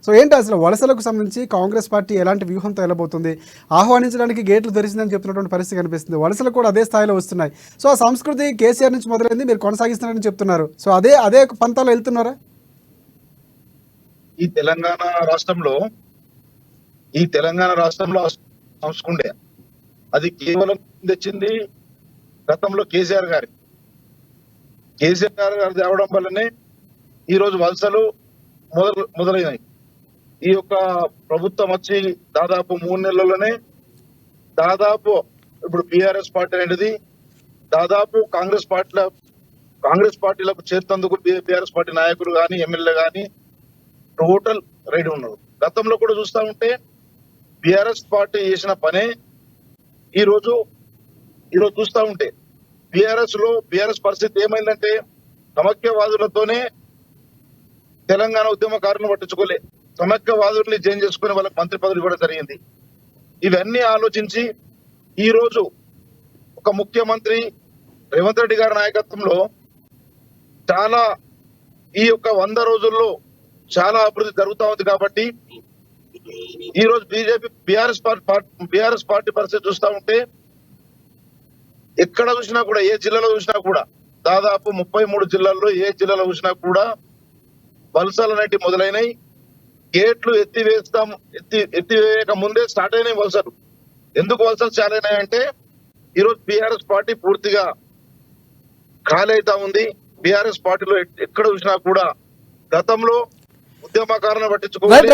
So ఏంటి అసలు వలసలకు సంబంధించి కాంగ్రెస్ పార్టీ ఎలాంటి వ్యూహంతో వెళ్ళబోతుంది? ఆహ్వానించడానికి గేట్లు తెరిచిందని చెప్తున్నటువంటి పరిస్థితి కనిపిస్తుంది. వలసలు కూడా అదే స్థాయిలో వస్తున్నాయి. సో ఆ సంస్కృతి కేసీఆర్ నుంచి మొదలైంది, మీరు కొనసాగిస్తున్నారని చెప్తున్నారు. సో అదే పంతాలో వెళ్తున్నారా? ఈ తెలంగాణ రాష్ట్రంలో సంస్కుండే అది కేవలం తెచ్చింది గతంలో కేసీఆర్ గారు తేవడం వల్లనే ఈ రోజు వలసలు మొదలైనాయి. ఈ యొక్క ప్రభుత్వం వచ్చి దాదాపు 3 నెలల్లోనే దాదాపు ఇప్పుడు బీఆర్ఎస్ పార్టీ అనేది దాదాపు కాంగ్రెస్ పార్టీలకు చేర్చేందుకు బీఆర్ఎస్ పార్టీ నాయకులు కానీ ఎమ్మెల్యే కానీ టోటల్ రెడీ ఉన్నారు. గతంలో కూడా చూస్తా ఉంటే బీఆర్ఎస్ పార్టీ చేసిన పనే ఈ రోజు చూస్తా ఉంటే బీఆర్ఎస్ పరిస్థితి ఏమైందంటే సమైక్యవాదులతోనే తెలంగాణ ఉద్యమకారులను పట్టించుకోలే, సమైక్యవాదుల్ని జైన్ చేసుకుని వాళ్ళకి మంత్రి పదవులు ఇవ్వడం జరిగింది. ఇవన్నీ ఆలోచించి ఈ రోజు ఒక ముఖ్యమంత్రి రేవంత్ రెడ్డి గారి నాయకత్వంలో చాలా ఈ యొక్క 100 రోజుల్లో చాలా అభివృద్ధి జరుగుతా ఉంది. కాబట్టి ఈ రోజు బీఆర్ఎస్ పార్టీ పరిస్థితి చూస్తా ఉంటే ఎక్కడ చూసినా కూడా, ఏ జిల్లాలో చూసినా కూడా, దాదాపు 33 జిల్లాల్లో ఏ జిల్లాలో చూసినా కూడా వలసలు అనేటివి మొదలైనవి. గేట్లు ఎత్తివేయక ముందే స్టార్ట్ అయినాయి వలసలు. ఎందుకు వలసలు చాలా అయినాయంటే ఈరోజు బీఆర్ఎస్ పార్టీ పూర్తిగా ఖాళీ అవుతా ఉంది. బీఆర్ఎస్ పార్టీలో ఎక్కడ చూసినా కూడా గతంలో ఉద్యమకారులను పట్టించుకోవాలి.